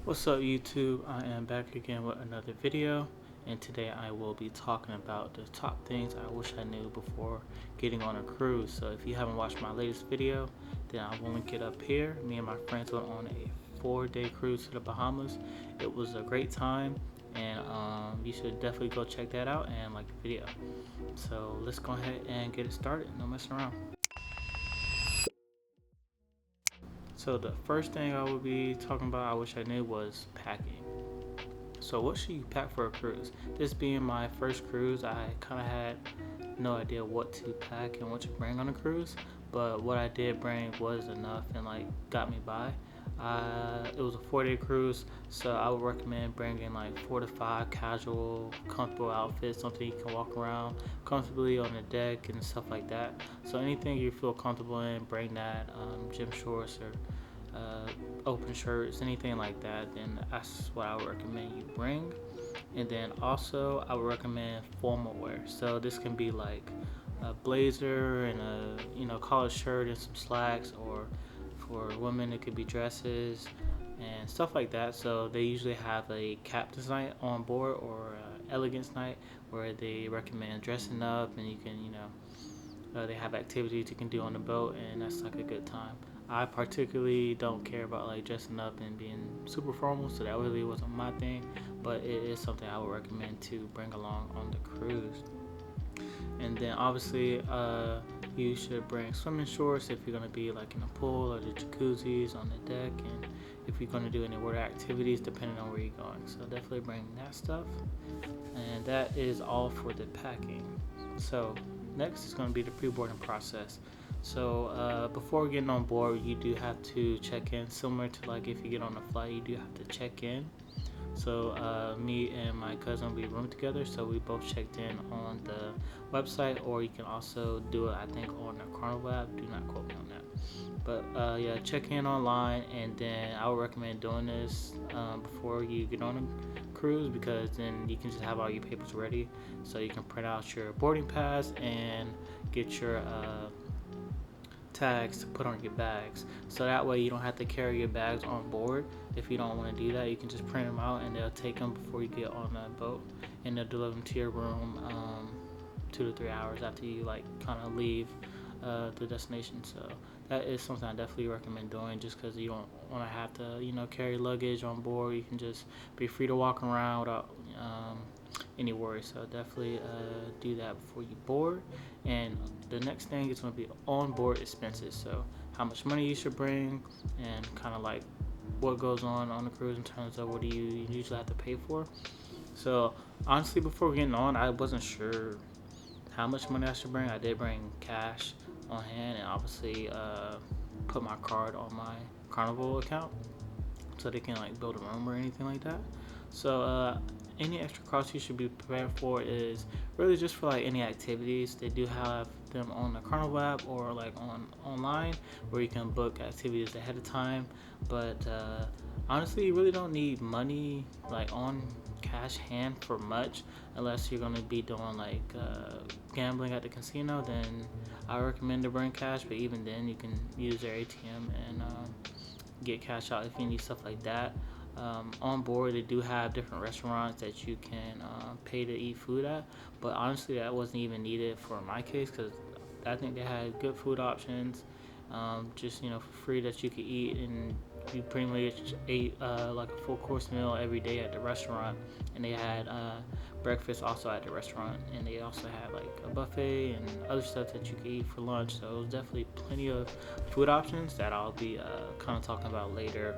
What's up YouTube? I am back again with another video, and today I will be talking about the top things I wish I knew before getting on a cruise. So if you haven't watched my latest video, then I will link it up here. Me and my friends went on a 4-day cruise to the Bahamas. It was a great time, and you should definitely go check that out and like the video. So let's go ahead and get it started. No messing around. So the first thing I would be talking about I wish I knew was packing. So what should you pack for a cruise? This being my first cruise, I kind of had no idea what to pack and what to bring on a cruise, but what I did bring was enough and like got me by. It was a 4-day cruise, so I would recommend bringing like 4 to 5 casual, comfortable outfits, something you can walk around comfortably on the deck and stuff like that. So anything you feel comfortable in, bring that. Gym shorts or open shirts, anything like that, then that's what I would recommend you bring. And then also I would recommend formal wear. So this can be like a blazer and a collared shirt and some slacks, or for women it could be dresses and stuff like that. So they usually have a captain's night on board or elegance night where they recommend dressing up, and you can they have activities you can do on the boat, and that's like a good time. I particularly don't care about like dressing up and being super formal, so that really wasn't my thing, but it is something I would recommend to bring along on the cruise. And then obviously you should bring swimming shorts if you're going to be like in a pool or the jacuzzis on the deck, and if you're going to do any water activities depending on where you're going. So definitely bring that stuff. And that is all for the packing. So next is going to be the pre-boarding process. So before getting on board, you do have to check in, similar to like if you get on a flight, you do have to check in. So me and my cousin, we roomed together, so we both checked in on the website, or you can also do it, I think, on the Carnival app. Do not quote me on that. But yeah, check in online, and then I would recommend doing this before you get on a cruise, because then you can just have all your papers ready, so you can print out your boarding pass and get your tags to put on your bags, so that way you don't have to carry your bags on board. If you don't want to do that, you can just print them out and they'll take them before you get on the boat, and they'll deliver them to your room 2 to 3 hours after you like kind of leave the destination. So that is something I definitely recommend doing, just because you don't want to have to carry luggage on board. You can just be free to walk around without any worries. So definitely do that before you board. And the next thing is going to be onboard expenses. So how much money you should bring, and kind of like what goes on the cruise in terms of what do you usually have to pay for. So honestly, before getting on, I wasn't sure how much money I should bring. I did bring cash on hand, and obviously put my card on my Carnival account so they can like build a room or anything like that. So any extra costs you should be prepared for is really just for like any activities. They do have them on the Carnival app or like online, where you can book activities ahead of time. But honestly, you really don't need money like on cash hand for much, unless you're going to be doing like gambling at the casino. Then I recommend to bring cash, but even then you can use their ATM and get cash out if you need stuff like that. On board, they do have different restaurants that you can pay to eat food at, but honestly that wasn't even needed for my case, because I think they had good food options, just for free, that you could eat, and you pretty much ate like a full course meal every day at the restaurant. And they had breakfast also at the restaurant, and they also had like a buffet and other stuff that you could eat for lunch. So it was definitely plenty of food options that I'll be kind of talking about later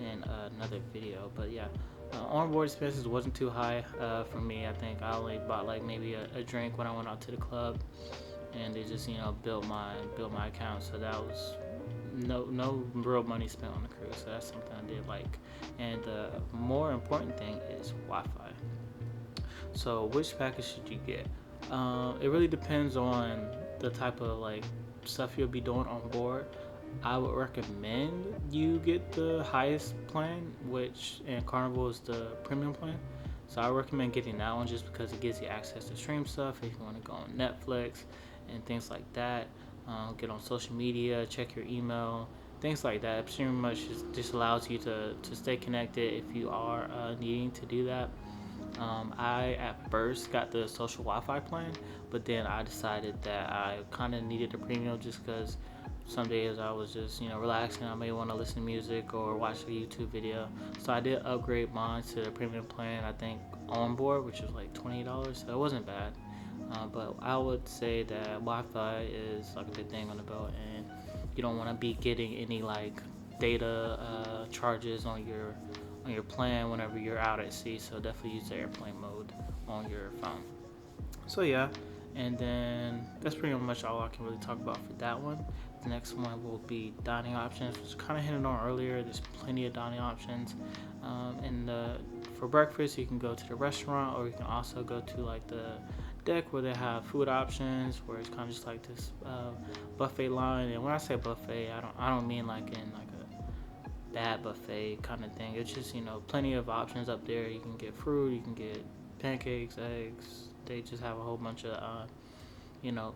in another video. But yeah, onboard expenses wasn't too high for me. I think I only bought like maybe a drink when I went out to the club, and they just built my account. So that was no real money spent on the cruise. So that's something I did like. And the more important thing is Wi-Fi. So which package should you get? It really depends on the type of like stuff you'll be doing on board. I would recommend you get the highest plan, which in Carnival is the premium plan. So I recommend getting that one, just because it gives you access to stream stuff if you want to go on Netflix and things like that. Get on social media, check your email, things like that. It pretty much just allows you to stay connected if you are needing to do that. I at first got the social Wi-Fi plan, but then I decided that I kind of needed a premium just because some days I was just relaxing. I may want to listen to music or watch a YouTube video, so I did upgrade mine to the premium plan. I think onboard, which was like $20, so it wasn't bad. But I would say that Wi-Fi is like a good thing on the boat, and you don't want to be getting any like data charges on your plan whenever you're out at sea. So definitely use the airplane mode on your phone. So yeah, and then that's pretty much all I can really talk about for that one. The next one will be dining options, which kind of hinted on earlier. There's plenty of dining options. And for breakfast, you can go to the restaurant, or you can also go to like the deck where they have food options, where it's kind of just like this buffet line. And when I say buffet, I don't mean like in like a bad buffet kind of thing. It's just plenty of options up there. You can get fruit, you can get pancakes, eggs. They just have a whole bunch of you know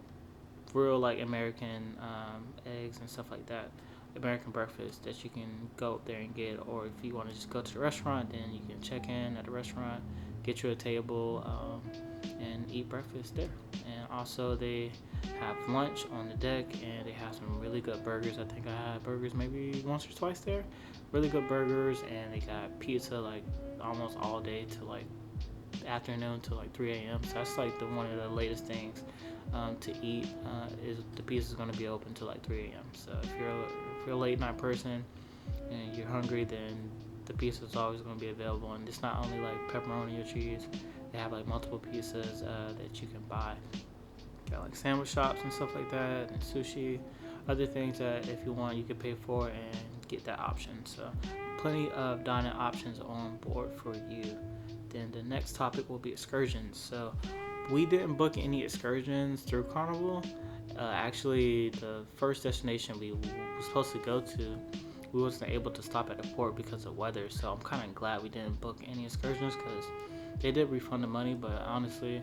real like American eggs and stuff like that. American breakfast that you can go up there and get, or if you want to just go to the restaurant, then you can check in at the restaurant, get you a table, and eat breakfast there. And also they have lunch on the deck, and they have some really good burgers. I think I had burgers maybe once or twice there. Really good burgers, and they got pizza like almost all day to like afternoon to like 3 a.m. So that's like one of the latest things to eat. Is the pizza is going to be open till like 3 a.m. So if you're a late night person and you're hungry, then the pizza is always going to be available. And it's not only like pepperoni or cheese. They have like multiple pizzas that you can buy. Got like sandwich shops and stuff like that, and sushi, other things that if you want you can pay for and get that option. So plenty of dining options on board for you. Then the next topic will be excursions. So we didn't book any excursions through Carnival. Actually, the first destination we were supposed to go to, we wasn't able to stop at the port because of weather. So I'm kind of glad we didn't book any excursions, because they did refund the money. But honestly,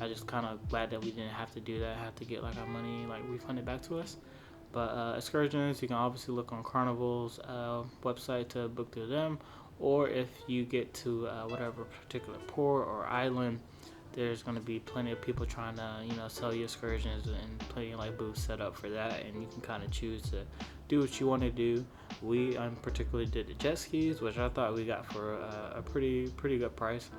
I just kind of glad that we didn't have to do that, have to get like our money like refunded back to us. But excursions, you can obviously look on Carnival's website to book through them, or if you get to whatever particular port or island, there's going to be plenty of people trying to sell you excursions, and plenty of like booths set up for that, and you can kind of choose to do what you want to do. We particularly did the jet skis, which I thought we got for a pretty good price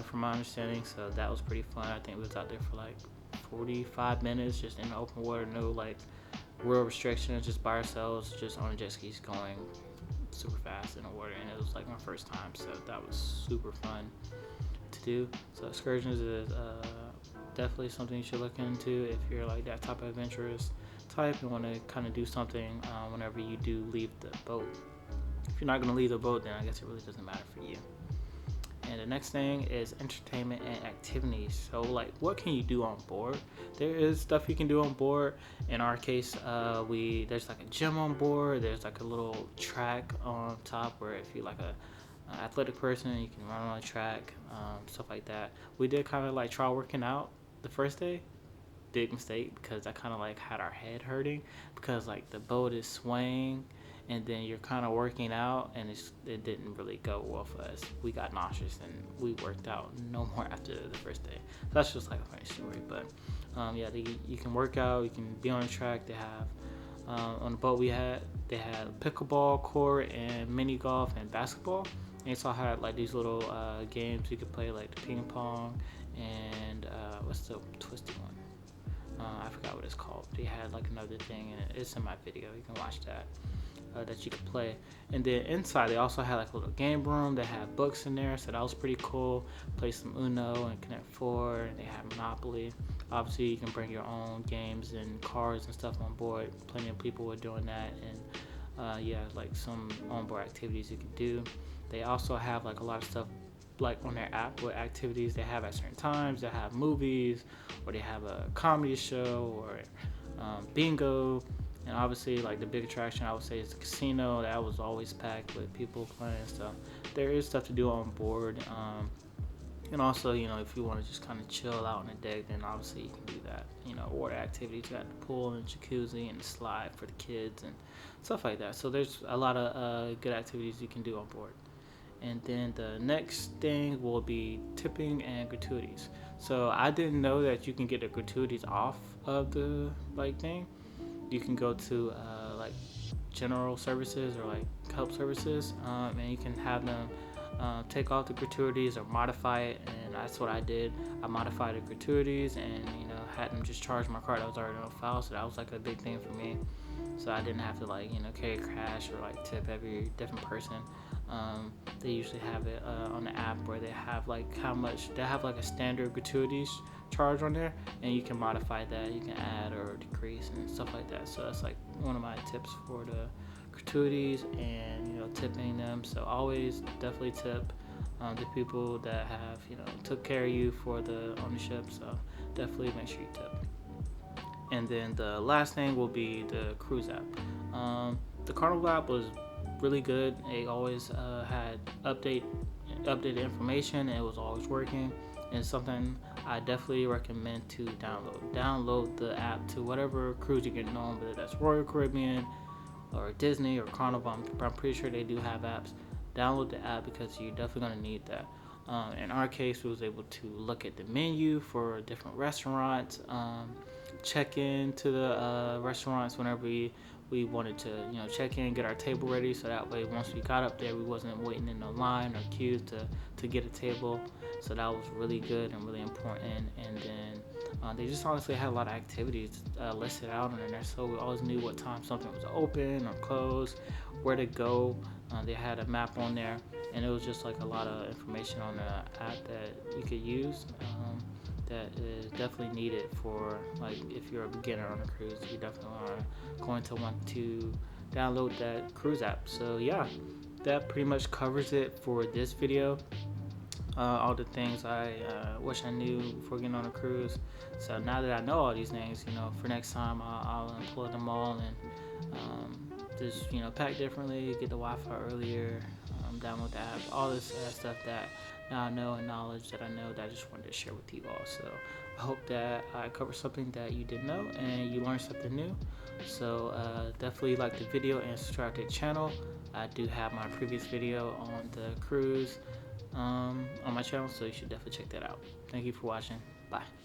from my understanding. So that was pretty fun. I think we was out there for like 45 minutes just in the open water, no like real restrictions, just by ourselves, just on the jet skis going super fast in the water. And it was like my first time, so that was super fun to do. So excursions is definitely something you should look into if you're like that type of adventurous type and want to kind of do something whenever you do leave the boat. If you're not going to leave the boat, then I guess it really doesn't matter for you. And the next thing is entertainment and activities. So like, what can you do on board? There is stuff you can do on board. In our case, there's like a gym on board. There's like a little track on top where if you're like a athletic person, you can run on a track, stuff like that. We did kind of like try working out the first day. Big mistake, because I kind of like had our head hurting, because like the boat is swaying and then you're kind of working out, and it didn't really go well for us. We got nauseous and we worked out no more after the first day. So that's just like a funny story. But yeah, you can work out, you can be on the track. They have on the boat they had pickleball court and mini golf and basketball. And it's all had like these little games you could play, like the ping pong and what's the twisted one? I forgot what it's called. They had like another thing, and it's in my video. You can watch that you could play. And then inside they also had like a little game room. They had books in there, so that was pretty cool. Play some Uno and Connect Four, and they had Monopoly. Obviously, you can bring your own games and cards and stuff on board. Plenty of people were doing that, and yeah, like some onboard activities you could do. They also have like a lot of stuff like on their app with activities they have at certain times. They have movies, or they have a comedy show, or bingo. And obviously like the big attraction I would say is the casino. That was always packed with people playing. So there is stuff to do on board. And also, if you want to just kind of chill out on the deck, then obviously you can do that. Water activities, you got the pool and jacuzzi and the slide for the kids and stuff like that. So there's a lot of good activities you can do on board. And then the next thing will be tipping and gratuities. So I didn't know that you can get the gratuities off of the thing. You can go to general services or help services, and you can have them take off the gratuities or modify it. And that's what I did. I modified the gratuities and had them just charge my card that was already on file. So that was a big thing for me. So I didn't have to carry cash or tip every different person. They usually have it on the app where they have how much they have a standard gratuities charge on there, and you can modify that. You can add or decrease and stuff like that. So that's one of my tips for the gratuities and tipping them. So always definitely tip the people that have took care of you for the ownership. So definitely make sure you tip. And then the last thing will be the cruise app. The Carnival app was really good. It always had updated information. And it was always working, and something I definitely recommend to download the app to whatever cruise you're getting on, whether that's Royal Caribbean or Disney or Carnival. I'm pretty sure they do have apps. Download the app because you're definitely going to need that. In our case, we was able to look at the menu for different restaurants, check in to the restaurants whenever we wanted to check in, get our table ready, so that way once we got up there we wasn't waiting in a line or queues to get a table. So that was really good and really important. And then they just honestly had a lot of activities listed out on there, so we always knew what time something was open or closed, where to go. They had a map on there, and it was just a lot of information on the app that you could use. That is definitely needed for if you're a beginner on a cruise. You definitely are going to want to download that cruise app. So yeah, that pretty much covers it for this video. All the things I wish I knew before getting on a cruise. So now that I know all these things, for next time I'll employ them all and just pack differently, get the Wi-Fi earlier, download the app, all this stuff that now I know and knowledge that I know that I just wanted to share with you all. So I hope that I covered something that you didn't know and you learned something new. So definitely like the video and subscribe to the channel. I do have my previous video on the cruise on my channel, so you should definitely check that out. Thank you for watching. Bye.